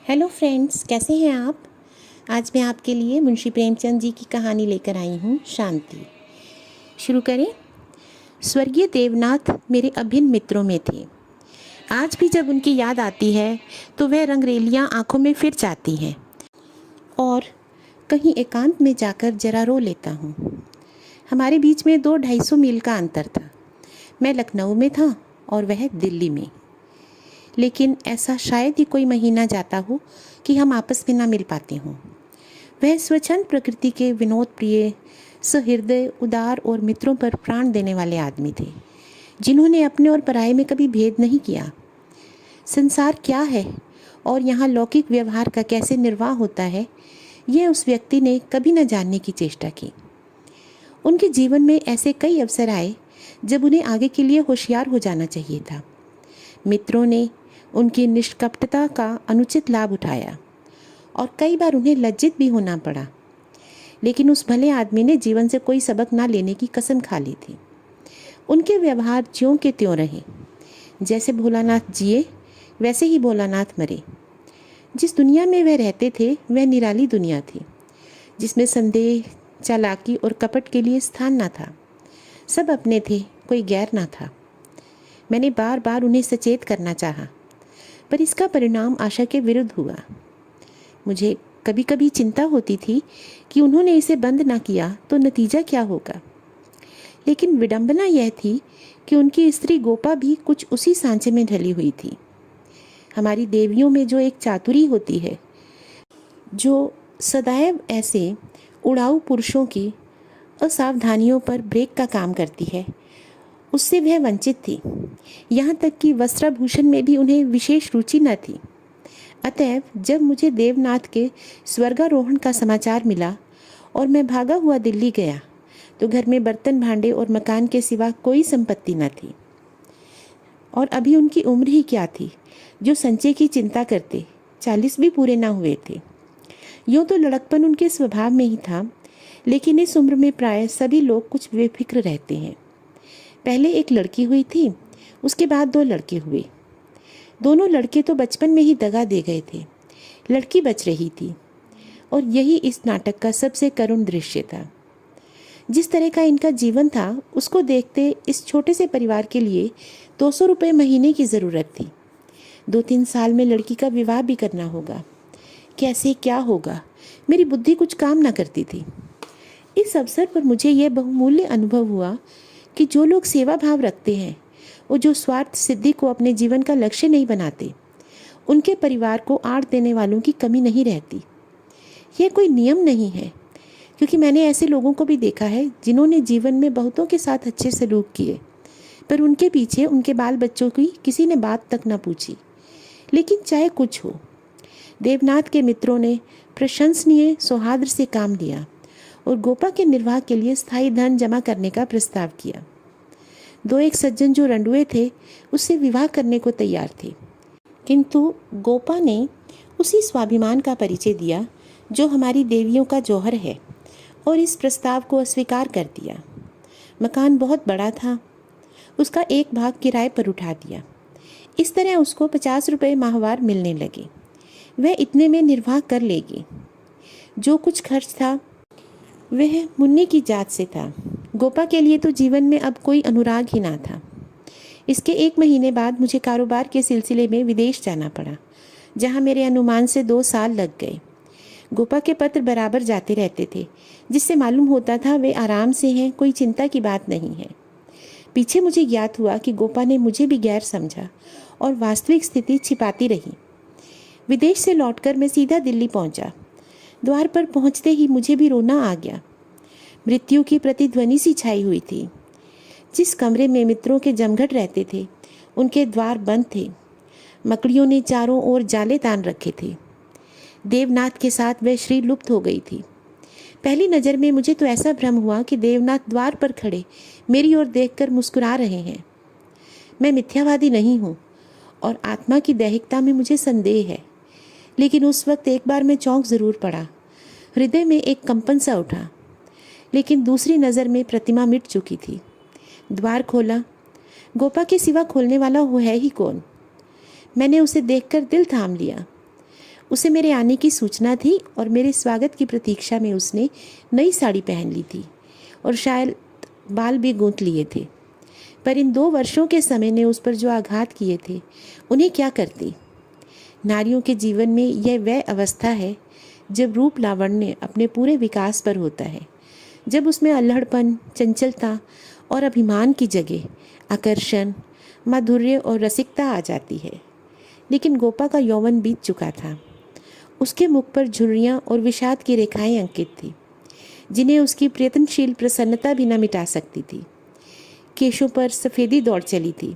Hello friends, कैसे हैं आप। आज मैं आपके लिए मुंशी प्रेमचंद जी की कहानी लेकर आई हूँ, शांति। शुरू करें। स्वर्गीय देवनाथ मेरे अभिन्न मित्रों में थे। आज भी जब उनकी याद आती है तो वह रंगरेलियाँ आंखों में फिर जाती हैं और कहीं एकांत में जाकर जरा रो लेता हूँ। हमारे बीच में 200-250 मील का अंतर था। मैं लखनऊ में था और वह दिल्ली में। लेकिन ऐसा शायद ही कोई महीना जाता हो कि हम आपस में ना मिल पाते हों। वह स्वच्छंद प्रकृति के विनोद प्रिय, सहृदय, उदार और मित्रों पर प्राण देने वाले आदमी थे, जिन्होंने अपने और पराये में कभी भेद नहीं किया। संसार क्या है और यहाँ लौकिक व्यवहार का कैसे निर्वाह होता है, यह उस व्यक्ति ने कभी न जानने की चेष्टा की। उनके जीवन में ऐसे कई अवसर आए जब उन्हें आगे के लिए होशियार हो जाना चाहिए था। मित्रों ने उनकी निष्कपटता का अनुचित लाभ उठाया और कई बार उन्हें लज्जित भी होना पड़ा। लेकिन उस भले आदमी ने जीवन से कोई सबक ना लेने की कसम खा ली थी। उनके व्यवहार ज्यों के त्यों रहे। जैसे भोलानाथ जिए वैसे ही भोलानाथ मरे। जिस दुनिया में वह रहते थे वह निराली दुनिया थी, जिसमें संदेह, चालाकी और कपट के लिए स्थान न था। सब अपने थे, कोई गैर ना था। मैंने बार बार उन्हें सचेत करना चाहा, पर इसका परिणाम आशा के विरुद्ध हुआ। मुझे कभी कभी चिंता होती थी कि उन्होंने इसे बंद ना किया तो नतीजा क्या होगा। लेकिन विडंबना यह थी कि उनकी स्त्री गोपा भी कुछ उसी सांचे में ढली हुई थी। हमारी देवियों में जो एक चातुरी होती है, जो सदैव ऐसे उड़ाऊ पुरुषों की असावधानियों पर ब्रेक का काम करती है, उससे वह वंचित थी। यहाँ तक कि वस्त्राभूषण में भी उन्हें विशेष रुचि न थी। अतएव जब मुझे देवनाथ के स्वर्गारोहण का समाचार मिला और मैं भागा हुआ दिल्ली गया तो घर में बर्तन भांडे और मकान के सिवा कोई संपत्ति न थी। और अभी उनकी उम्र ही क्या थी जो संचय की चिंता करते। 40 भी पूरे न हुए थे। यूँ तो लड़कपन उनके स्वभाव में ही था, लेकिन इस उम्र में प्राय सभी लोग कुछ बेफिक्र रहते हैं। पहले एक लड़की हुई थी, उसके बाद 2 लड़के हुए। दोनों लड़के तो बचपन में ही दगा दे गए थे। लड़की बच रही थी और यही इस नाटक का सबसे करुण दृश्य था। जिस तरह का इनका जीवन था उसको देखते इस छोटे से परिवार के लिए 200 रुपये महीने की ज़रूरत थी। 2-3 साल में लड़की का विवाह भी करना होगा। कैसे क्या होगा, मेरी बुद्धि कुछ काम ना करती थी। इस अवसर पर मुझे यह बहुमूल्य अनुभव हुआ कि जो लोग सेवा भाव रखते हैं और जो स्वार्थ सिद्धि को अपने जीवन का लक्ष्य नहीं बनाते, उनके परिवार को आड़ देने वालों की कमी नहीं रहती। यह कोई नियम नहीं है, क्योंकि मैंने ऐसे लोगों को भी देखा है जिन्होंने जीवन में बहुतों के साथ अच्छे सलूक किए, पर उनके पीछे उनके बाल बच्चों की किसी ने बात तक न पूछी। लेकिन चाहे कुछ हो, देवनाथ के मित्रों ने प्रशंसनीय सौहार्द से काम लिया और गोपा के निर्वाह के लिए स्थायी धन जमा करने का प्रस्ताव किया। 2-1 सज्जन जो रंडुए थे उससे विवाह करने को तैयार थे, किंतु गोपा ने उसी स्वाभिमान का परिचय दिया जो हमारी देवियों का जौहर है और इस प्रस्ताव को अस्वीकार कर दिया। मकान बहुत बड़ा था, उसका एक भाग किराए पर उठा दिया। इस तरह उसको 50 रुपये माहवार मिलने लगे। वह इतने में निर्वाह कर लेगी। जो कुछ खर्च था वह मुन्नी की जात से था। गोपा के लिए तो जीवन में अब कोई अनुराग ही ना था। इसके 1 महीने बाद मुझे कारोबार के सिलसिले में विदेश जाना पड़ा, जहाँ मेरे अनुमान से 2 साल लग गए। गोपा के पत्र बराबर जाते रहते थे, जिससे मालूम होता था वे आराम से हैं, कोई चिंता की बात नहीं है। पीछे मुझे ज्ञात हुआ कि गोपा ने मुझे भी गैर समझा और वास्तविक स्थिति छिपाती रही। विदेश से लौटकर मैं सीधा दिल्ली पहुंचा। द्वार पर पहुंचते ही मुझे भी रोना आ गया। मृत्यु की प्रतिध्वनि सी छाई हुई थी। जिस कमरे में मित्रों के जमघट रहते थे उनके द्वार बंद थे। मकड़ियों ने चारों ओर जाले तान रखे थे। देवनाथ के साथ वह श्री लुप्त हो गई थी। पहली नज़र में मुझे तो ऐसा भ्रम हुआ कि देवनाथ द्वार पर खड़े मेरी ओर देखकर मुस्कुरा रहे हैं। मैं मिथ्यावादी नहीं हूँ और आत्मा की दैहिकता में मुझे संदेह है, लेकिन उस वक्त एक बार मैं चौंक ज़रूर पड़ा। हृदय में एक कंपन सा उठा, लेकिन दूसरी नज़र में प्रतिमा मिट चुकी थी। द्वार खोला। गोपा के सिवा खोलने वाला वो है ही कौन। मैंने उसे देखकर दिल थाम लिया। उसे मेरे आने की सूचना थी और मेरे स्वागत की प्रतीक्षा में उसने नई साड़ी पहन ली थी और शायद बाल भी गूंथ लिए थे। पर इन 2 वर्षों के समय ने उस पर जो आघात किए थे उन्हें क्या करती। नारियों के जीवन में यह वह अवस्था है जब रूप लावण्य अपने पूरे विकास पर होता है, जब उसमें अल्हड़पन, चंचलता और अभिमान की जगह आकर्षण, माधुर्य और रसिकता आ जाती है। लेकिन गोपा का यौवन बीत चुका था। उसके मुख पर झुर्रियाँ और विषाद की रेखाएं अंकित थी, जिन्हें उसकी प्रयत्नशील प्रसन्नता भी न मिटा सकती थी। केशों पर सफ़ेदी दौड़ चली थी।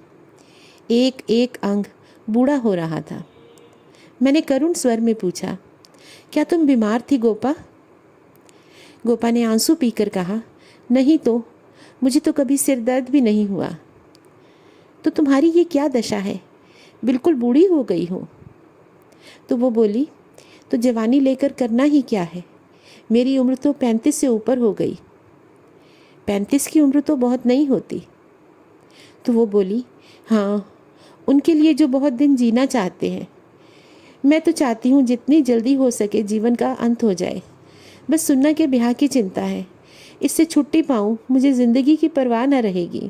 एक एक अंग बूढ़ा हो रहा था। मैंने करुण स्वर में पूछा, क्या तुम बीमार थी गोपा? गोपा ने आंसू पीकर कहा, नहीं तो, मुझे तो कभी सिर दर्द भी नहीं हुआ। तो तुम्हारी ये क्या दशा है? बिल्कुल बूढ़ी हो गई हो। तो वो बोली, तो जवानी लेकर करना ही क्या है? मेरी उम्र तो 35 से ऊपर हो गई। 35 की उम्र तो बहुत नहीं होती। तो वो बोली, हाँ, उनके लिए जो बहुत दिन जीना चाहते हैं। मैं तो चाहती हूँ जितनी जल्दी हो सके जीवन का अंत हो जाए। बस सुन्ना के ब्याह की चिंता है। इससे छुट्टी पाऊँ, मुझे ज़िंदगी की परवाह न रहेगी।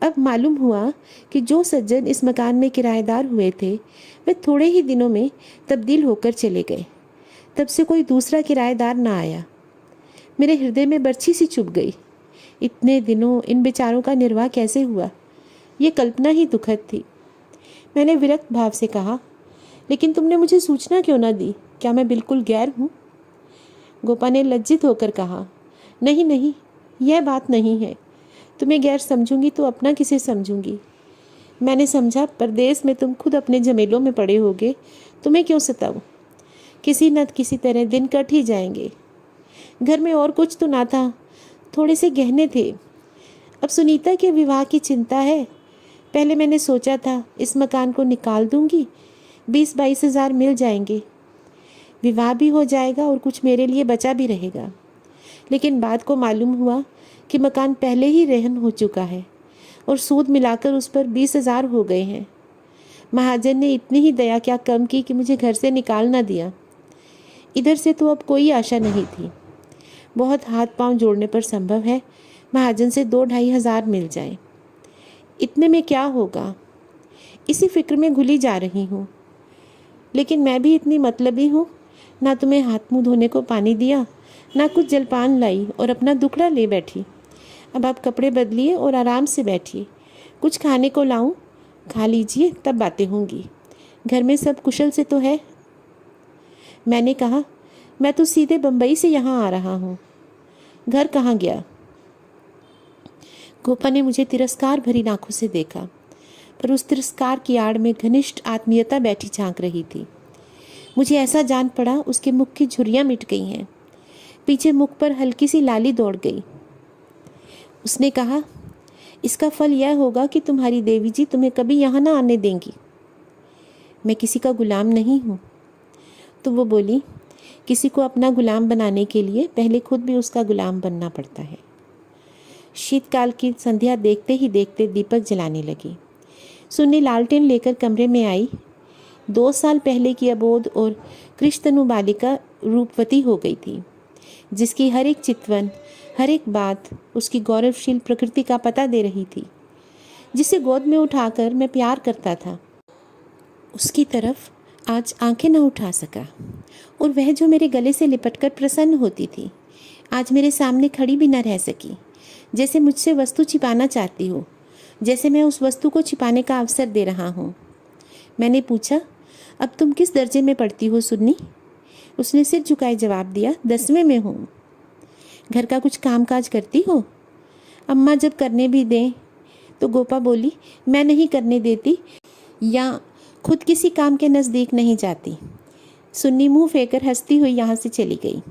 अब मालूम हुआ कि जो सज्जन इस मकान में किराएदार हुए थे वे थोड़े ही दिनों में तब्दील होकर चले गए। तब से कोई दूसरा किराएदार ना आया। मेरे हृदय में बर्छी सी चुभ गई। इतने दिनों इन बेचारों का निर्वाह कैसे हुआ, ये कल्पना ही दुखद थी। मैंने विरक्त भाव से कहा, लेकिन तुमने मुझे सूचना क्यों ना दी? क्या मैं बिल्कुल गैर हूँ? गोपा ने लज्जित होकर कहा, नहीं नहीं, यह बात नहीं है। तुम्हें गैर समझूंगी तो अपना किसे समझूंगी? मैंने समझा परदेश में तुम खुद अपने झमेलों में पड़े होगे, तुम्हें क्यों सताऊं? किसी न किसी तरह दिन कट ही जाएंगे। घर में और कुछ तो ना था, थोड़े से गहने थे। अब सुनीता के विवाह की चिंता है। पहले मैंने सोचा था इस मकान को निकाल दूंगी, 20-22 हज़ार मिल जाएंगे, विवाह भी हो जाएगा और कुछ मेरे लिए बचा भी रहेगा। लेकिन बाद को मालूम हुआ कि मकान पहले ही रहन हो चुका है और सूद मिलाकर उस पर 20 हज़ार हो गए हैं। महाजन ने इतनी ही दया क्या कम की कि मुझे घर से निकाल ना दिया। इधर से तो अब कोई आशा नहीं थी। बहुत हाथ पांव जोड़ने पर संभव है महाजन से 2-2.5 हज़ार मिल जाए। इतने में क्या होगा, इसी फिक्र में घुली जा रही हूँ। लेकिन मैं भी इतनी मतलबी हूँ, ना तुम्हें हाथ मुँह धोने को पानी दिया, ना कुछ जलपान लाई और अपना दुखड़ा ले बैठी। अब आप कपड़े बदलिए और आराम से बैठिए। कुछ खाने को लाऊं? खा लीजिए, तब बातें होंगी। घर में सब कुशल से तो है? मैंने कहा, मैं तो सीधे बम्बई से यहाँ आ रहा हूँ। घर कहाँ गया? गोपा ने मुझे तिरस्कार भरी आंखों से देखा, पर उस तिरस्कार की आड़ में घनिष्ठ आत्मीयता बैठी झांक रही थी। मुझे ऐसा जान पड़ा उसके मुख की झुर्रियाँ मिट गई हैं। पीछे मुख पर हल्की सी लाली दौड़ गई। उसने कहा, इसका फल यह होगा कि तुम्हारी देवी जी तुम्हें कभी यहाँ ना आने देंगी। मैं किसी का गुलाम नहीं हूँ। तो वो बोली, किसी को अपना गुलाम बनाने के लिए पहले खुद भी उसका गुलाम बनना पड़ता है। शीतकाल की संध्या देखते ही देखते दीपक जलाने लगी। सुन्नी लालटेन लेकर कमरे में आई। 2 साल पहले की अबोध और कृष्णतनु बालिका रूपवती हो गई थी, जिसकी हर एक चितवन, हर एक बात उसकी गौरवशील प्रकृति का पता दे रही थी। जिसे गोद में उठाकर मैं प्यार करता था, उसकी तरफ आज आंखें न उठा सका। और वह जो मेरे गले से लिपटकर प्रसन्न होती थी, आज मेरे सामने खड़ी भी न रह सकी। जैसे मुझसे वस्तु छिपाना चाहती हो, जैसे मैं उस वस्तु को छिपाने का अवसर दे रहा हूँ। मैंने पूछा, अब तुम किस दर्जे में पढ़ती हो सुन्नी? उसने सिर झुकाए जवाब दिया, 10वें में हूँ। घर का कुछ काम काज करती हो? अम्मा जब करने भी दें तो। गोपा बोली, मैं नहीं करने देती या खुद किसी काम के नज़दीक नहीं जाती। सुन्नी मुंह फेंकर हंसती हुई यहाँ से चली गई।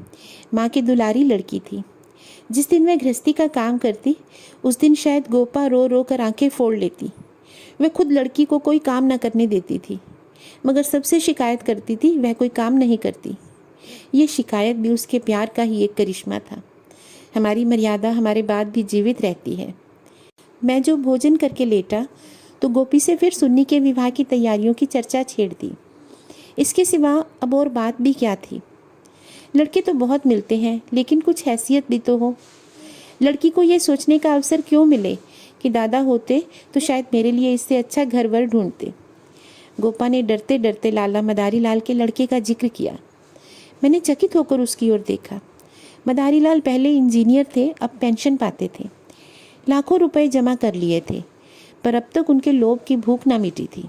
माँ की दुलारी लड़की थी। जिस दिन वह गृहस्थी का काम करती, उस दिन शायद गोपा रो रो कर आंखें फोड़ लेती। वह खुद लड़की को कोई काम न करने देती थी, मगर सबसे शिकायत करती थी वह कोई काम नहीं करती। ये शिकायत भी उसके प्यार का ही एक करिश्मा था। हमारी मर्यादा हमारे बाद भी जीवित रहती है। मैं जो भोजन करके लेटा तो गोपी से फिर सुन्नी के विवाह की तैयारियों की चर्चा छेड़ दी। इसके सिवा अब और बात भी क्या थी। लड़के तो बहुत मिलते हैं, लेकिन कुछ हैसियत भी तो हो। लड़की को ये सोचने का अवसर क्यों मिले कि दादा होते तो शायद मेरे लिए इससे अच्छा घर वर ढूंढते। गोपा ने डरते डरते लाला मदारी लाल के लड़के का जिक्र किया। मैंने चकित होकर उसकी ओर देखा। मदारी लाल पहले इंजीनियर थे, अब पेंशन पाते थे। लाखों रुपए जमा कर लिए थे, पर अब तक उनके लोभ की भूख ना मिटी थी।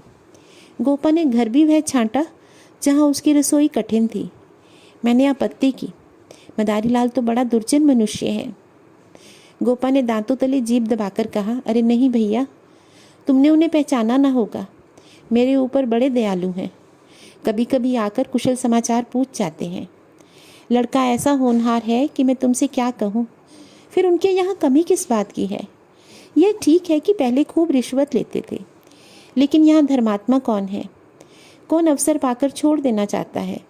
गोपा ने घर भी वह छांटा जहाँ उसकी रसोई कठिन थी। मैंने आपत्ति की, मदारी लाल तो बड़ा दुर्जन मनुष्य है। गोपा ने दांतों तले जीभ दबाकर कहा, अरे नहीं भैया, तुमने उन्हें पहचाना ना होगा। मेरे ऊपर बड़े दयालु हैं, कभी कभी आकर कुशल समाचार पूछ जाते हैं। लड़का ऐसा होनहार है कि मैं तुमसे क्या कहूँ। फिर उनके यहाँ कमी किस बात की है। यह ठीक है कि पहले खूब रिश्वत लेते थे, लेकिन यहाँ धर्मात्मा कौन है? कौन अवसर पाकर छोड़ देना चाहता है?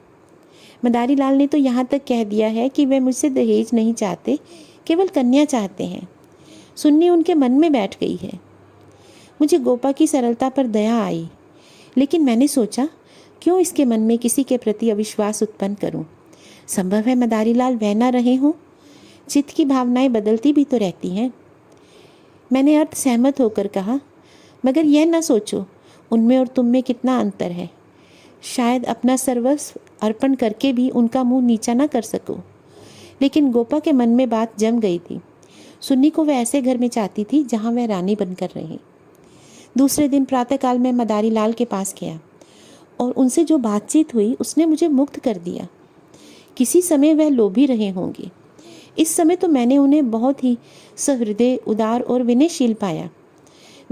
मदारी लाल ने तो यहाँ तक कह दिया है कि वे मुझसे दहेज नहीं चाहते, केवल कन्या चाहते हैं। सुननी उनके मन में बैठ गई है। मुझे गोपा की सरलता पर दया आई, लेकिन मैंने सोचा क्यों इसके मन में किसी के प्रति अविश्वास उत्पन्न करूं। संभव है मदारी लाल वह ना रहे हों। चित्त की भावनाएं बदलती भी तो रहती हैं। मैंने अर्थ सहमत होकर कहा, मगर यह ना सोचो उनमें और तुम में कितना अंतर है। शायद अपना सर्वस्व अर्पण करके भी उनका मुंह नीचा ना कर सको। लेकिन गोपा के मन में बात जम गई थी। सुन्नी को वह ऐसे घर में चाहती थी जहां वह रानी बनकर रहे। दूसरे दिन प्रातःकाल में मदारी लाल के पास गया और उनसे जो बातचीत हुई उसने मुझे मुग्ध कर दिया। किसी समय वह लोभी रहे होंगे। इस समय तो मैंने उन्हें बहुत ही सहृदय, उदार और विनयशील पाया।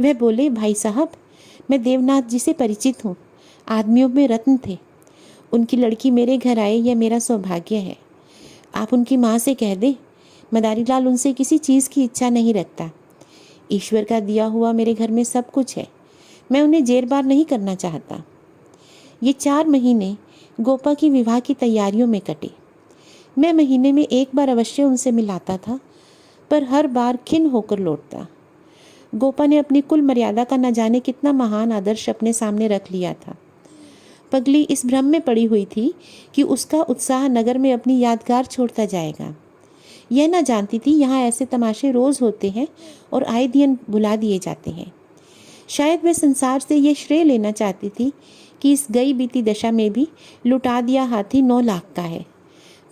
वह बोले, भाई साहब, मैं देवनाथ जी से परिचित हूँ। आदमियों में रत्न थे। उनकी लड़की मेरे घर आए, यह मेरा सौभाग्य है। आप उनकी माँ से कह दें, मदारी लाल उनसे किसी चीज़ की इच्छा नहीं रखता। ईश्वर का दिया हुआ मेरे घर में सब कुछ है। मैं उन्हें जेर बार नहीं करना चाहता। ये 4 महीने गोपा की विवाह की तैयारियों में कटे। मैं महीने में एक बार अवश्य उनसे मिलाता था, पर हर बार खिन्न होकर लौटता। गोपा ने अपनी कुल मर्यादा का न जाने कितना महान आदर्श अपने सामने रख लिया था। पगली इस भ्रम में पड़ी हुई थी कि उसका उत्साह नगर में अपनी यादगार छोड़ता जाएगा। यह न जानती थी यहाँ ऐसे तमाशे रोज होते हैं और आए दिन भुला दिए जाते हैं। शायद वह संसार से यह श्रेय लेना चाहती थी कि इस गई बीती दशा में भी लुटा दिया हाथी 9 लाख का है।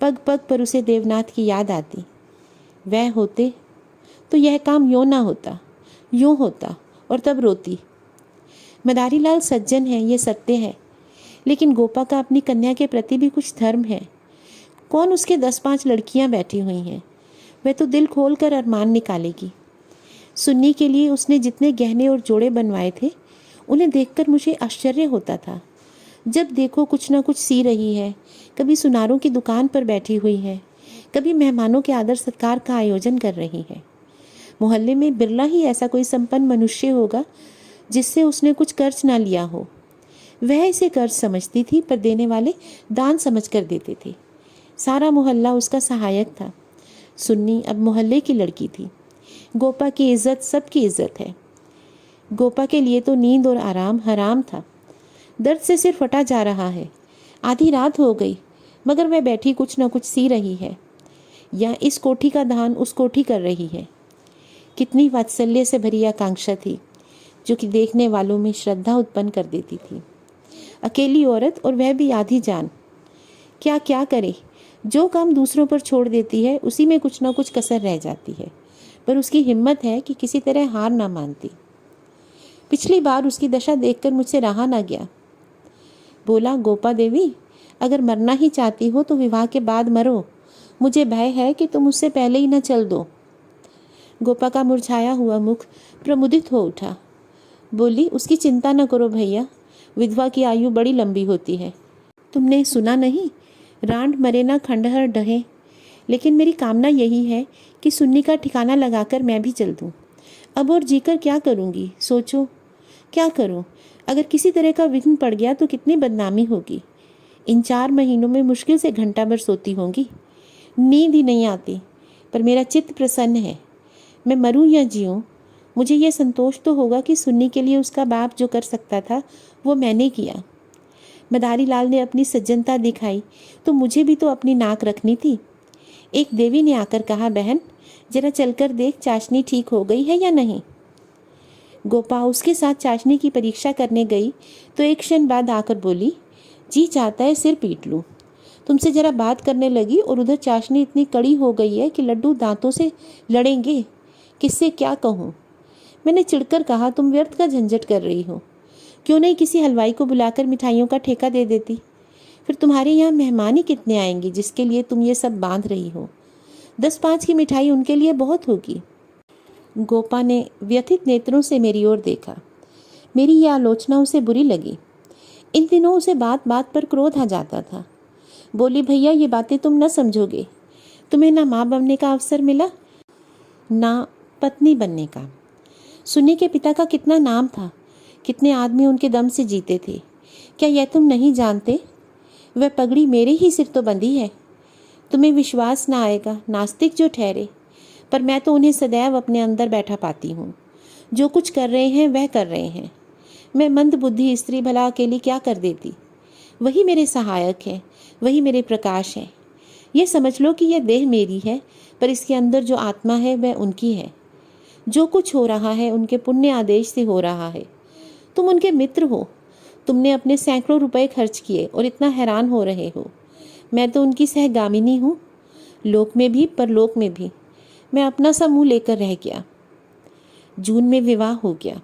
पग पग पर उसे देवनाथ की याद आती। वह होते तो यह काम यूँ ना होता, यूँ होता, और तब रोती। मदारी लाल सज्जन है, ये सत्य है, लेकिन गोपा का अपनी कन्या के प्रति भी कुछ धर्म है। कौन उसके 10-5 लड़कियां बैठी हुई हैं, वह तो दिल खोल कर अरमान निकालेगी। सुन्नी के लिए उसने जितने गहने और जोड़े बनवाए थे, उन्हें देखकर मुझे आश्चर्य होता था। जब देखो कुछ ना कुछ सी रही है, कभी सुनारों की दुकान पर बैठी हुई है, कभी मेहमानों के आदर सत्कार का आयोजन कर रही है। मोहल्ले में बिरला ही ऐसा कोई संपन्न मनुष्य होगा जिससे उसने कुछ कर्ज ना लिया हो। वह इसे कर्ज समझती थी, पर देने वाले दान समझ कर देते थे। सारा मोहल्ला उसका सहायक था। सुन्नी अब मोहल्ले की लड़की थी। गोपा की इज्जत सबकी इज्जत है। गोपा के लिए तो नींद और आराम हराम था। दर्द से सिर फटा जा रहा है। आधी रात हो गई, मगर वह बैठी कुछ न कुछ सी रही है, या इस कोठी का दान उस कोठी कर रही है। कितनी वात्सल्य से भरी आकांक्षा थी, जो कि देखने वालों में श्रद्धा उत्पन्न कर देती थी। अकेली औरत, और वह भी आधी जान। क्या क्या करे। जो काम दूसरों पर छोड़ देती है उसी में कुछ ना कुछ कसर रह जाती है, पर उसकी हिम्मत है कि किसी तरह हार ना मानती। पिछली बार उसकी दशा देखकर मुझसे रहा ना गया। बोला, गोपा देवी, अगर मरना ही चाहती हो तो विवाह के बाद मरो। मुझे भय है कि तुम उससे पहले ही न चल दो। गोपा का मुरझाया हुआ मुख प्रमुदित हो उठा। बोली, उसकी चिंता न करो भैया, विधवा की आयु बड़ी लंबी होती है। तुमने सुना नहीं, रांड मरे ना खंडहर ढहे। लेकिन मेरी कामना यही है कि सुन्नी का ठिकाना लगाकर मैं भी चल दूं। अब और जीकर क्या करूंगी, सोचो क्या करूं। अगर किसी तरह का विघ्न पड़ गया तो कितनी बदनामी होगी। इन 4 महीनों में मुश्किल से घंटा भर सोती होंगी। नींद ही नहीं आती, पर मेरा चित्त प्रसन्न है। मैं मरूं या जीऊं, मुझे यह संतोष तो होगा कि सुन्नी के लिए उसका बाप जो कर सकता था वो मैंने किया। मदारी लाल ने अपनी सज्जनता दिखाई तो मुझे भी तो अपनी नाक रखनी थी। एक देवी ने आकर कहा, बहन जरा चलकर देख चाशनी ठीक हो गई है या नहीं। गोपा उसके साथ चाशनी की परीक्षा करने गई तो एक क्षण बाद आकर बोली, जी चाहता है सिर पीट लूँ। तुमसे जरा बात करने लगी और उधर चाशनी इतनी कड़ी हो गई है कि लड्डू दांतों से लड़ेंगे। किससे क्या कहूँ। मैंने चिढ़कर कहा, तुम व्यर्थ का झंझट कर रही हो, क्यों नहीं किसी हलवाई को बुलाकर मिठाइयों का ठेका दे देती। फिर तुम्हारे यहाँ मेहमान ही कितने आएंगे जिसके लिए तुम ये सब बांध रही हो। 10-5 की मिठाई उनके लिए बहुत होगी। गोपा ने व्यथित नेत्रों से मेरी ओर देखा। मेरी यह आलोचना उसे बुरी लगी। इन दिनों उसे बात बात पर क्रोध आ जाता था। बोली, भैया ये बातें तुम न समझोगे। तुम्हें ना माँ बनने का अवसर मिला ना पत्नी बनने का। सुन्नी के पिता का कितना नाम था, कितने आदमी उनके दम से जीते थे। क्या यह तुम नहीं जानते? वह पगड़ी मेरे ही सिर तो बंधी है। तुम्हें विश्वास ना आएगा, नास्तिक जो ठहरे, पर मैं तो उन्हें सदैव अपने अंदर बैठा पाती हूँ। जो कुछ कर रहे हैं वह कर रहे हैं। मैं मंद बुद्धि स्त्री भला अकेली क्या कर देती। वही मेरे सहायक है, वही मेरे प्रकाश है। ये समझ लो कि यह देह मेरी है, पर इसके अंदर जो आत्मा है वह उनकी है। जो कुछ हो रहा है उनके पुण्य आदेश से हो रहा है। तुम उनके मित्र हो, तुमने अपने सैकड़ों रुपए खर्च किए और इतना हैरान हो रहे हो। मैं तो उनकी सहगामिनी हूँ, लोक में भी परलोक में भी। मैं अपना सा मुँह लेकर रह गया। जून में विवाह हो गया।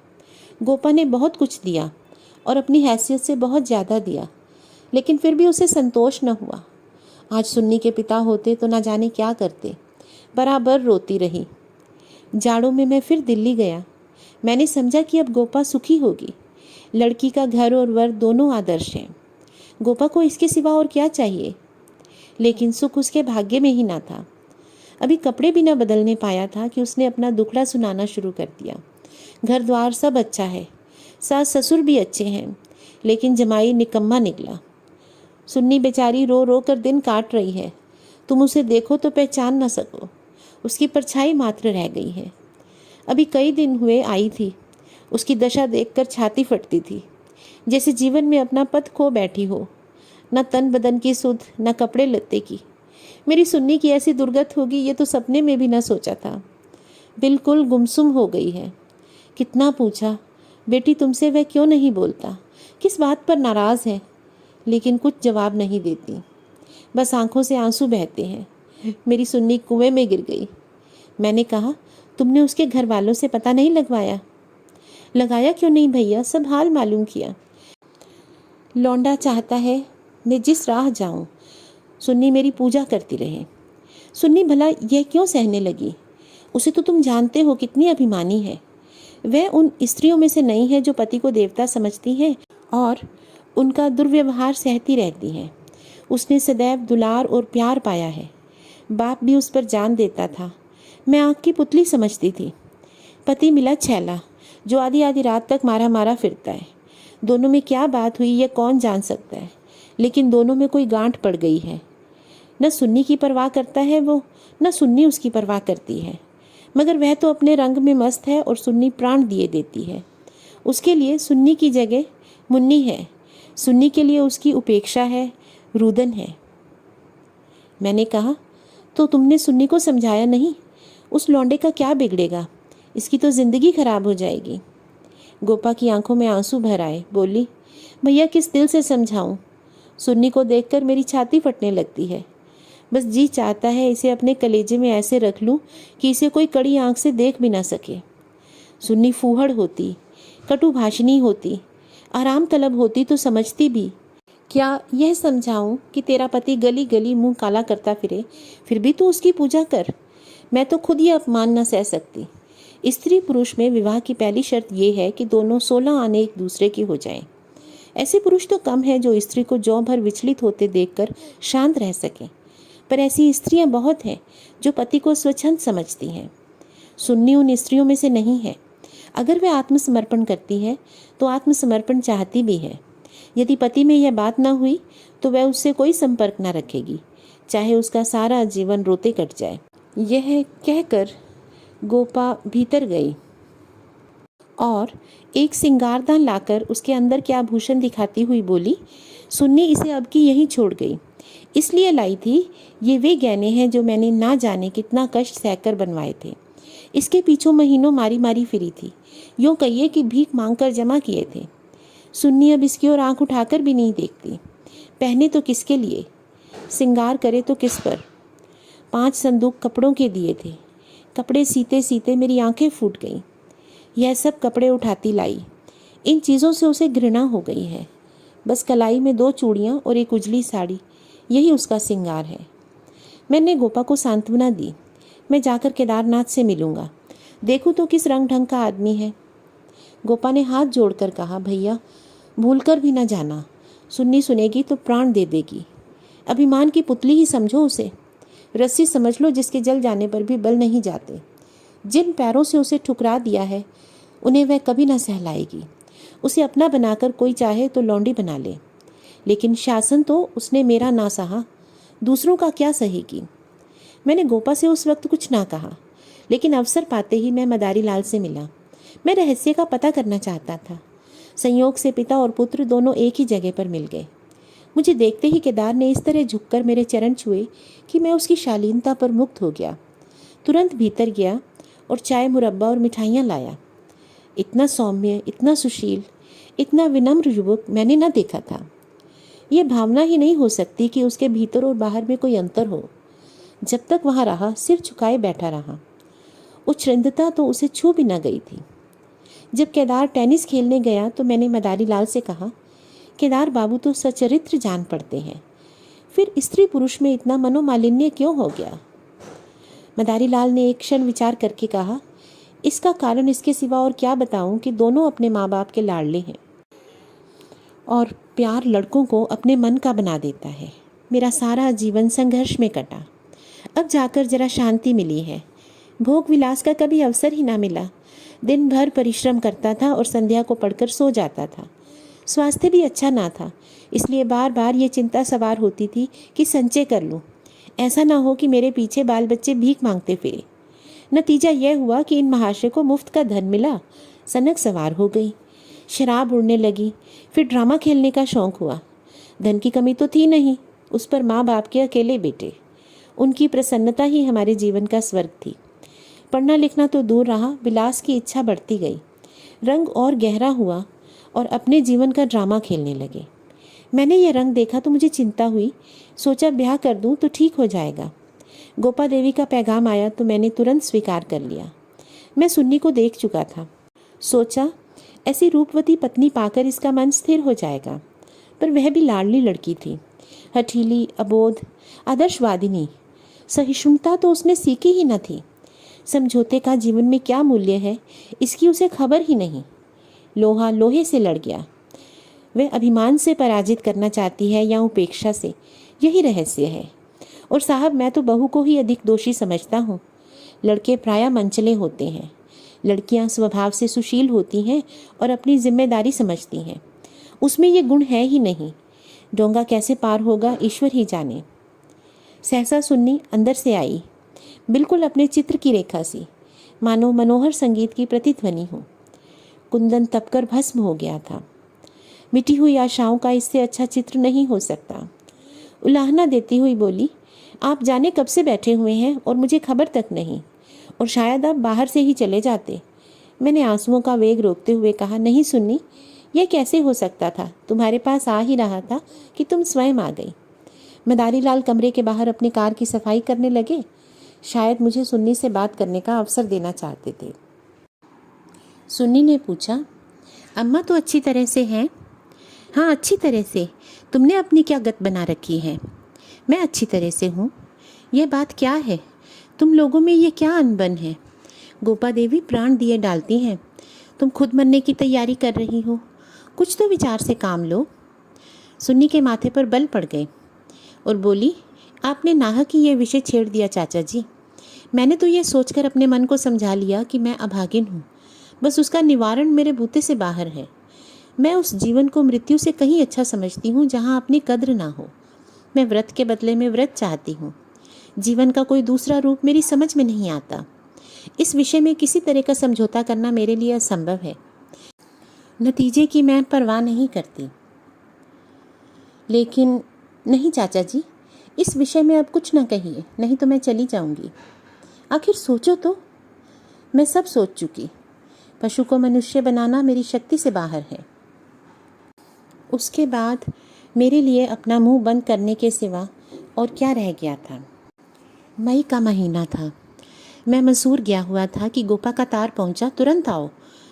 गोपा ने बहुत कुछ दिया और अपनी हैसियत से बहुत ज़्यादा दिया, लेकिन फिर भी उसे संतोष न हुआ। आज सुन्नी के पिता होते तो ना जाने क्या करते। बराबर रोती रही। जाड़ों में मैं फिर दिल्ली गया। मैंने समझा कि अब गोपा सुखी होगी। लड़की का घर और वर दोनों आदर्श हैं। गोपा को इसके सिवा और क्या चाहिए। लेकिन सुख उसके भाग्य में ही ना था। अभी कपड़े भी न बदलने पाया था कि उसने अपना दुखड़ा सुनाना शुरू कर दिया। घर द्वार सब अच्छा है, सास ससुर भी अच्छे हैं, लेकिन जमाई निकम्मा निकला। सुन्नी बेचारी रो रो कर दिन काट रही है। तुम उसे देखो तो पहचान न सको, उसकी परछाई मात्र रह गई है। अभी कई दिन हुए आई थी। उसकी दशा देखकर छाती फटती थी, जैसे जीवन में अपना पद खो बैठी हो। न तन बदन की सुध, न कपड़े लत्ते की। मेरी सुन्नी की ऐसी दुर्गत होगी ये तो सपने में भी न सोचा था। बिल्कुल गुमसुम हो गई है। कितना पूछा, बेटी तुमसे वह क्यों नहीं बोलता, किस बात पर नाराज़ है, लेकिन कुछ जवाब नहीं देती। बस आंखों से आंसू बहते हैं। मेरी सुन्नी कुएं में गिर गई। मैंने कहा, तुमने उसके घर वालों से पता नहीं लगवाया? लगाया क्यों नहीं भैया, सब हाल मालूम किया। लौंडा चाहता है मैं जिस राह जाऊं सुन्नी मेरी पूजा करती रहे। सुन्नी भला यह क्यों सहने लगी? उसे तो तुम जानते हो कितनी अभिमानी है। वह उन स्त्रियों में से नहीं है जो पति को देवता समझती हैं और उनका दुर्व्यवहार सहती रहती हैं। उसने सदैव दुलार और प्यार पाया है। बाप भी उस पर जान देता था। मैं आँख की पुतली समझती थी। पति मिला छैला, जो आधी आधी रात तक मारा मारा फिरता है। दोनों में क्या बात हुई यह कौन जान सकता है, लेकिन दोनों में कोई गांठ पड़ गई है। न सुन्नी की परवाह करता है वो, न सुन्नी उसकी परवाह करती है। मगर वह तो अपने रंग में मस्त है और सुन्नी प्राण दिए देती है। उसके लिए सुन्नी की जगह मुन्नी है। सुन्नी के लिए उसकी उपेक्षा है, रुदन है। मैंने कहा, तो तुमने सुन्नी को समझाया नहीं? उस लौंडे का क्या बिगड़ेगा, इसकी तो ज़िंदगी खराब हो जाएगी। गोपा की आंखों में आंसू भर आए। बोली, भैया किस दिल से समझाऊं? सुन्नी को देखकर मेरी छाती फटने लगती है। बस जी चाहता है इसे अपने कलेजे में ऐसे रख लूं कि इसे कोई कड़ी आंख से देख भी ना सके। सुन्नी फूहड़ होती, कटुभाषिणी होती, आराम तलब होती तो समझती भी। क्या यह समझाऊं कि तेरा पति गली गली मुंह काला करता फिरे, फिर भी तू उसकी पूजा कर? मैं तो खुद ये अपमान न सह सकती। स्त्री पुरुष में विवाह की पहली शर्त यह है कि दोनों 16 आने एक दूसरे के हो जाएं। ऐसे पुरुष तो कम हैं जो स्त्री को जौ भर विचलित होते देखकर शांत रह सकें, पर ऐसी स्त्रियां बहुत हैं जो पति को स्वच्छंद समझती हैं। सुन्नी उन स्त्रियों में से नहीं है। अगर वह आत्मसमर्पण करती है तो आत्मसमर्पण चाहती भी है। यदि पति में यह बात ना हुई तो वह उससे कोई संपर्क ना रखेगी, चाहे उसका सारा जीवन रोते कट जाए। यह कहकर गोपा भीतर गई और एक सिंगारदान लाकर उसके अंदर के आभूषण दिखाती हुई बोली, सुन्नी इसे अब की यहीं छोड़ गई। इसलिए लाई थी, ये वे गहने हैं जो मैंने ना जाने कितना कष्ट सहकर बनवाए थे। इसके पीछों महीनों मारी मारी फिरी थी, यूँ कहिए कि भीख मांगकर जमा किए थे। सुन्नी अब इसकी ओर आंख उठाकर भी नहीं देखती। पहने तो किसके लिए, सिंगार करे तो किस पर। 5 संदूक कपड़ों के दिए थे। कपड़े सीते सीते मेरी आंखें फूट गईं। यह सब कपड़े उठाती लाई। इन चीज़ों से उसे घृणा हो गई है। बस कलाई में 2 चूड़ियाँ और एक उजली साड़ी, यही उसका सिंगार है। मैंने गोपा को सांत्वना दी, मैं जाकर केदारनाथ से मिलूँगा, देखूँ तो किस रंग ढंग का आदमी है। गोपा ने हाथ जोड़कर कहा, भैया भूल कर भी न जाना, सुन्नी सुनेगी तो प्राण दे देगी। अभिमान की पुतली ही समझो उसे, रस्सी समझ लो जिसके जल जाने पर भी बल नहीं जाते। जिन पैरों से उसे ठुकरा दिया है उन्हें वह कभी न सहलाएगी। उसे अपना बनाकर कोई चाहे तो लौंडी बना ले, लेकिन शासन तो उसने मेरा ना सहा, दूसरों का क्या सहेगी। मैंने गोपा से उस वक्त कुछ ना कहा, लेकिन अवसर पाते ही मैं मदारी लाल से मिला। मैं रहस्य का पता करना चाहता था। संयोग से पिता और पुत्र दोनों एक ही जगह पर मिल गए। मुझे देखते ही केदार ने इस तरह झुककर मेरे चरण छुए कि मैं उसकी शालीनता पर मुक्त हो गया। तुरंत भीतर गया और चाय, मुरब्बा और मिठाइयाँ लाया। इतना सौम्य, इतना सुशील, इतना विनम्र युवक मैंने न देखा था। ये भावना ही नहीं हो सकती कि उसके भीतर और बाहर में कोई अंतर हो। जब तक वहाँ रहा सिर झुकाए बैठा रहा। उच्छृंदता तो उसे छू भी न गई थी। जब केदार टेनिस खेलने गया तो मैंने मदारी लाल से कहा, केदार बाबू तो सचरित्र जान पड़ते हैं, फिर स्त्री पुरुष में इतना मनोमालिन्य क्यों हो गया। मदारी लाल ने एक क्षण विचार करके कहा, इसका कारण इसके सिवा और क्या बताऊं कि दोनों अपने माँ बाप के लाडले हैं और प्यार लड़कों को अपने मन का बना देता है। मेरा सारा जीवन संघर्ष में कटा, अब जाकर जरा शांति मिली है। भोग विलास का कभी अवसर ही ना मिला। दिन भर परिश्रम करता था और संध्या को पढ़कर सो जाता था। स्वास्थ्य भी अच्छा ना था, इसलिए बार बार ये चिंता सवार होती थी कि संचय कर लूँ, ऐसा ना हो कि मेरे पीछे बाल बच्चे भीख मांगते फिरे। नतीजा यह हुआ कि इन महाशय को मुफ्त का धन मिला, सनक सवार हो गई, शराब उड़ने लगी, फिर ड्रामा खेलने का शौक़ हुआ। धन की कमी तो थी नहीं, उस पर माँ बाप के अकेले बेटे, उनकी प्रसन्नता ही हमारे जीवन का स्वर्ग थी। पढ़ना लिखना तो दूर रहा, विलास की इच्छा बढ़ती गई, रंग और गहरा हुआ और अपने जीवन का ड्रामा खेलने लगे। मैंने यह रंग देखा तो मुझे चिंता हुई, सोचा ब्याह कर दूं तो ठीक हो जाएगा। गोपा देवी का पैगाम आया तो मैंने तुरंत स्वीकार कर लिया। मैं सुन्नी को देख चुका था, सोचा ऐसी रूपवती पत्नी पाकर इसका मन स्थिर हो जाएगा, पर वह भी लाडली लड़की थी, हठीली, अबोध, आदर्शवादिनी। सहिष्णुता तो उसने सीखी ही न थी। समझौते का जीवन में क्या मूल्य है इसकी उसे खबर ही नहीं। लोहा लोहे से लड़ गया। वह अभिमान से पराजित करना चाहती है या उपेक्षा से, यही रहस्य है। और साहब, मैं तो बहू को ही अधिक दोषी समझता हूँ। लड़के प्रायः मंचले होते हैं, लड़कियाँ स्वभाव से सुशील होती हैं और अपनी जिम्मेदारी समझती हैं। उसमें ये गुण है ही नहीं। डोंगा कैसे पार होगा ईश्वर ही जाने। सहसा सुन्नी अंदर से आई, बिल्कुल अपने चित्र की रेखा सी, मानो मनोहर संगीत की प्रतिध्वनि हो। कुंदन तपकर भस्म हो गया था। मिटी हुई आशाओं का इससे अच्छा चित्र नहीं हो सकता। उलाहना देती हुई बोली, आप जाने कब से बैठे हुए हैं और मुझे खबर तक नहीं, और शायद आप बाहर से ही चले जाते। मैंने आंसुओं का वेग रोकते हुए कहा, नहीं सुन्नी, यह कैसे हो सकता था, तुम्हारे पास आ ही रहा था कि तुम स्वयं आ गई। मदारी लाल कमरे के बाहर अपनी कार की सफाई करने लगे, शायद मुझे सुन्नी से बात करने का अवसर देना चाहते थे। सुन्नी ने पूछा, अम्मा तो अच्छी तरह से हैं? हाँ, अच्छी तरह से। तुमने अपनी क्या गत बना रखी है? मैं अच्छी तरह से हूँ। यह बात क्या है, तुम लोगों में ये क्या अनबन है? गोपा देवी प्राण दिए डालती हैं, तुम खुद मरने की तैयारी कर रही हो। कुछ तो विचार से काम लो। सुन्नी के माथे पर बल पड़ गए और बोली, आपने नाहक ही ये विषय छेड़ दिया चाचा जी। मैंने तो ये सोचकर अपने मन को समझा लिया कि मैं अभागिन हूँ, बस उसका निवारण मेरे बूते से बाहर है। मैं उस जीवन को मृत्यु से कहीं अच्छा समझती हूँ जहाँ अपनी कद्र ना हो। मैं व्रत के बदले में व्रत चाहती हूँ। जीवन का कोई दूसरा रूप मेरी समझ में नहीं आता। इस विषय में किसी तरह का समझौता करना मेरे लिए असंभव है। नतीजे की मैं परवाह नहीं करती। लेकिन नहीं चाचा जी, इस विषय में अब कुछ ना कहिए, नहीं तो मैं चली जाऊंगी। आखिर सोचो तो, मैं सब सोच चुकी। पशु को मनुष्य बनाना मेरी शक्ति से बाहर है। उसके बाद मेरे लिए अपना मुंह बंद करने के सिवा और क्या रह गया था। मई का महीना था। मैं मसूर गया हुआ था कि गोपा का तार पहुंचा, तुरंत आओ,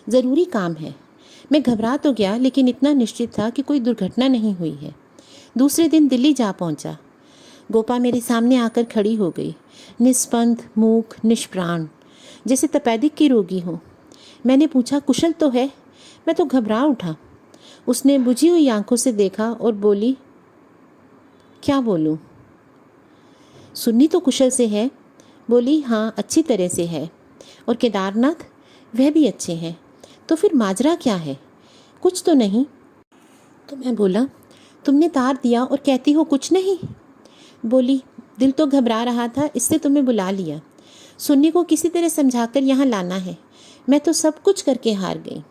ज़रूरी काम है। मैं घबरा तो गया, लेकिन इतना निश्चित था कि कोई दुर्घटना नहीं हुई है। दूसरे दिन दिल्ली जा पहुंचा। गोपा मेरे सामने आकर खड़ी हो गई, निस्पंद, मूक, निष्प्राण, जैसे तपेदिक की रोगी हो। मैंने पूछा, कुशल तो है? मैं तो घबरा उठा। उसने बुझी हुई आंखों से देखा और बोली, क्या बोलूं? सुन्नी तो कुशल से है। बोली, हाँ, अच्छी तरह से है। और केदारनाथ, वह भी अच्छे हैं। तो फिर माजरा क्या है? कुछ तो नहीं? तो मैं बोला, तुमने तार दिया और कहती हो कुछ नहीं? बोली, दिल तो घबरा रहा था, इससे तुम्हें बुला लिया। सुन्नी को किसी तरह समझाकर यहाँ लाना है। मैं तो सब कुछ करके हार गई।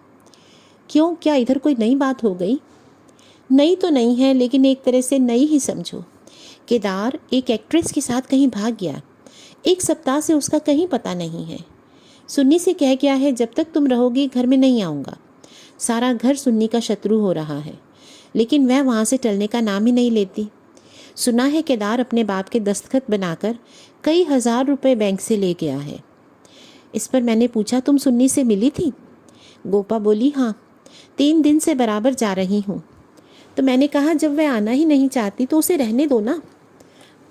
क्यों, क्या इधर कोई नई बात हो गई? नई तो नहीं है, लेकिन एक तरह से नई ही समझो। केदार एक एक्ट्रेस के साथ कहीं भाग गया। 1 सप्ताह से उसका कहीं पता नहीं है। सुन्नी से कह गया है, जब तक तुम रहोगी घर में नहीं आऊँगा। सारा घर सुन्नी का शत्रु हो रहा है, लेकिन वह वहाँ से टलने का नाम ही नहीं लेती। सुना है केदार अपने बाप के दस्तखत बनाकर कई हजार रुपए बैंक से ले गया है। इस पर मैंने पूछा, तुम सुन्नी से मिली थी? गोपा बोली, हाँ, 3 दिन से बराबर जा रही हूँ। तो मैंने कहा, जब वह आना ही नहीं चाहती तो उसे रहने दो ना।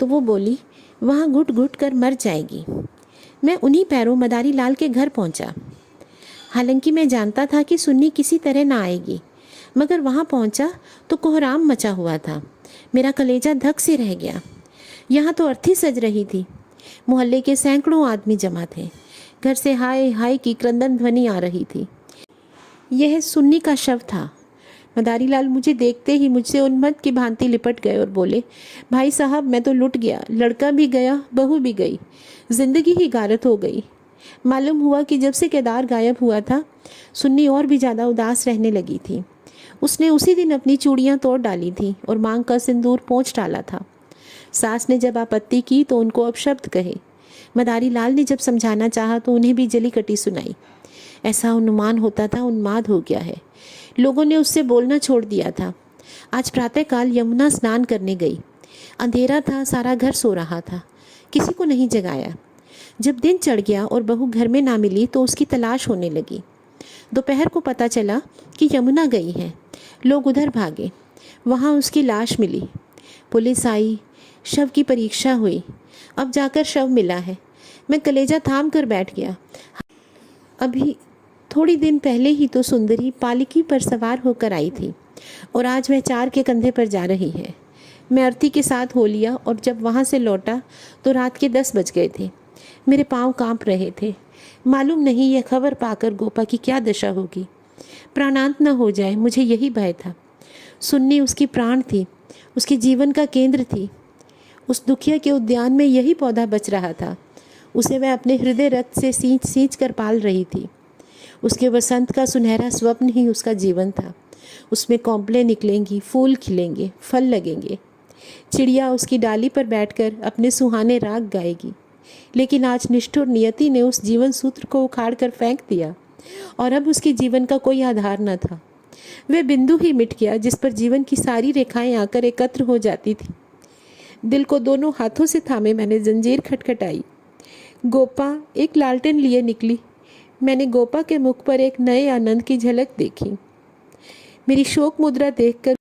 तो वो बोली, वहाँ घुट घुट कर मर जाएगी। मैं उन्हीं पैरों मदारी लाल के घर पहुँचा। हालांकि मैं जानता था कि सुन्नी किसी तरह ना आएगी, मगर वहाँ पहुँचा तो कोहराम मचा हुआ था। मेरा कलेजा धक से रह गया। यहाँ तो अर्थी सज रही थी। मोहल्ले के सैकड़ों आदमी जमा थे। घर से हाय हाय की क्रंदन ध्वनि आ रही थी। यह सुन्नी का शव था। मदारी लाल मुझे देखते ही मुझसे उन्मत्त की भांति लिपट गए और बोले, भाई साहब, मैं तो लुट गया। लड़का भी गया, बहू भी गई, जिंदगी ही गारत हो गई। मालूम हुआ कि जब से केदार गायब हुआ था, सुन्नी और भी ज़्यादा उदास रहने लगी थी। उसने उसी दिन अपनी चूड़ियाँ तोड़ डाली थी और मांग का सिंदूर पोंछ डाला था। सास ने जब आपत्ति की तो उनको अपशब्द कहे। मदारी लाल ने जब समझाना चाहा तो उन्हें भी जली कटी सुनाई। ऐसा अनुमान होता था उन्माद हो गया है। लोगों ने उससे बोलना छोड़ दिया था। आज प्रातःकाल यमुना स्नान करने गई। अंधेरा था, सारा घर सो रहा था, किसी को नहीं जगाया। जब दिन चढ़ गया और बहू घर में ना मिली तो उसकी तलाश होने लगी। दोपहर को पता चला कि यमुना गई है। लोग उधर भागे। वहाँ उसकी लाश मिली। पुलिस आई, शव की परीक्षा हुई। अब जाकर शव मिला है। मैं कलेजा थाम कर बैठ गया। अभी थोड़ी दिन पहले ही तो सुंदरी पालकी पर सवार होकर आई थी और आज वह 4 के कंधे पर जा रही है। मैं अर्थी के साथ हो लिया और जब वहाँ से लौटा तो रात के 10 बज गए थे। मेरे पाँव कांप रहे थे। मालूम नहीं यह खबर पाकर गोपा की क्या दशा होगी। प्राणांत न हो जाए, मुझे यही भय था। सुन्नी उसकी प्राण थी, उसके जीवन का केंद्र थी। उस दुखिया के उद्यान में यही पौधा बच रहा था। उसे वह अपने हृदय रक्त से सींच सींच कर पाल रही थी। उसके वसंत का सुनहरा स्वप्न ही उसका जीवन था। उसमें कौंपलें निकलेंगी, फूल खिलेंगे, फल लगेंगे। चिड़िया उसकी डाली पर बैठकर अपने सुहाने राग गाएगी। लेकिन आज निष्ठुर नियति ने उस जीवन सूत्र को उखाड़ कर फेंक दिया और अब उसके जीवन का कोई आधार न था। वह बिंदु ही मिट गया जिस पर जीवन की सारी रेखाएं आकर एकत्र हो जाती थी। दिल को दोनों हाथों से थामे मैंने जंजीर खटखटाई। गोपा एक लालटेन लिए निकली। मैंने गोपा के मुख पर एक नए आनंद की झलक देखी। मेरी शोक मुद्रा देखकर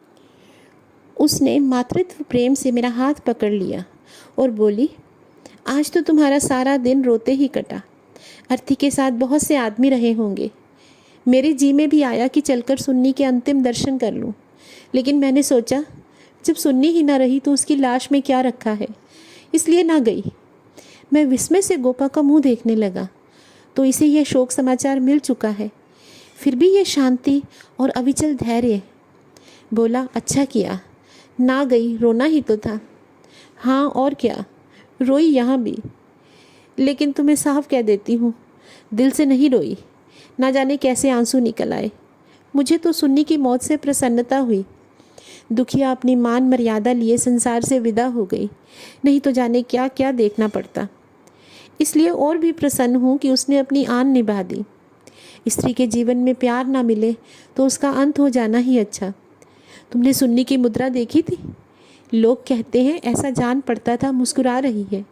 उसने मातृत्व प्रेम से मेरा हाथ पकड़ लिया और बोली, आज तो तुम्हारा सारा दिन रोते ही कटा। अर्थी के साथ बहुत से आदमी रहे होंगे। मेरे जी में भी आया कि चलकर सुन्नी के अंतिम दर्शन कर लूं, लेकिन मैंने सोचा जब सुन्नी ही ना रही तो उसकी लाश में क्या रखा है, इसलिए ना गई। मैं विस्मय से गोपा का मुंह देखने लगा तो इसे यह शोक समाचार मिल चुका है, फिर भी यह शांति और अविचल धैर्य। बोला, अच्छा किया, ना गई, रोना ही तो था। हाँ और क्या, रोई यहाँ भी, लेकिन तुम्हें साफ कह देती हूँ, दिल से नहीं रोई। ना जाने कैसे आंसू निकल आए। मुझे तो सुन्नी की मौत से प्रसन्नता हुई। दुखिया अपनी मान मर्यादा लिए संसार से विदा हो गई, नहीं तो जाने क्या क्या देखना पड़ता। इसलिए और भी प्रसन्न हूँ कि उसने अपनी आन निभा दी। स्त्री के जीवन में प्यार ना मिले तो उसका अंत हो जाना ही अच्छा। तुमने सुन्नी की मुद्रा देखी थी? लोग कहते हैं ऐसा जान पड़ता था मुस्कुरा रही है।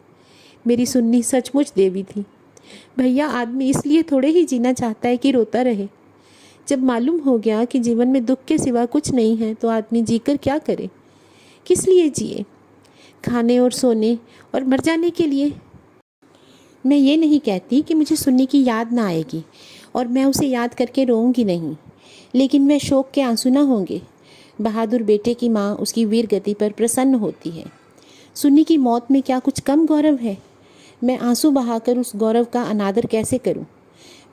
मेरी सुन्नी सचमुच देवी थी। भैया, आदमी इसलिए थोड़े ही जीना चाहता है कि रोता रहे। जब मालूम हो गया कि जीवन में दुख के सिवा कुछ नहीं है तो आदमी जीकर क्या करे? किस लिए जिए? खाने और सोने और मर जाने के लिए? मैं ये नहीं कहती कि मुझे सुन्नी की याद ना आएगी और मैं उसे याद करके रोऊंगी नहीं, लेकिन वह शोक के आंसू ना होंगे। बहादुर बेटे की माँ उसकी वीर गति पर प्रसन्न होती है। सुन्नी की मौत में क्या कुछ कम गौरव है? मैं आंसू बहाकर उस गौरव का अनादर कैसे करूं?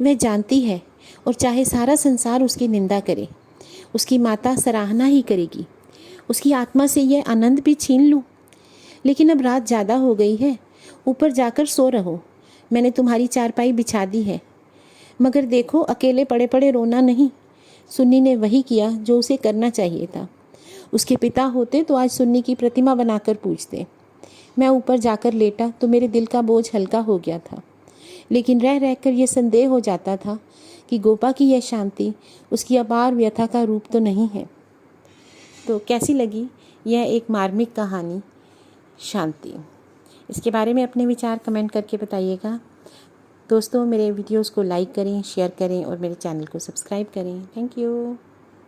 वह जानती है, और चाहे सारा संसार उसकी निंदा करे, उसकी माता सराहना ही करेगी। उसकी आत्मा से यह आनंद भी छीन लूं? लेकिन अब रात ज़्यादा हो गई है, ऊपर जाकर सो रहो। मैंने तुम्हारी चारपाई बिछा दी है, मगर देखो अकेले पड़े पड़े रोना नहीं। सुन्नी ने वही किया जो उसे करना चाहिए था। उसके पिता होते तो आज सुन्नी की प्रतिमा बनाकर पूजते। मैं ऊपर जाकर लेटा तो मेरे दिल का बोझ हल्का हो गया था, लेकिन रह रहकर यह संदेह हो जाता था कि गोपा की यह शांति उसकी अपार व्यथा का रूप तो नहीं है। तो कैसी लगी यह एक मार्मिक कहानी शांति? इसके बारे में अपने विचार कमेंट करके बताइएगा। दोस्तों, मेरे वीडियोस को लाइक करें, शेयर करें और मेरे चैनल को सब्सक्राइब करें। Thank you.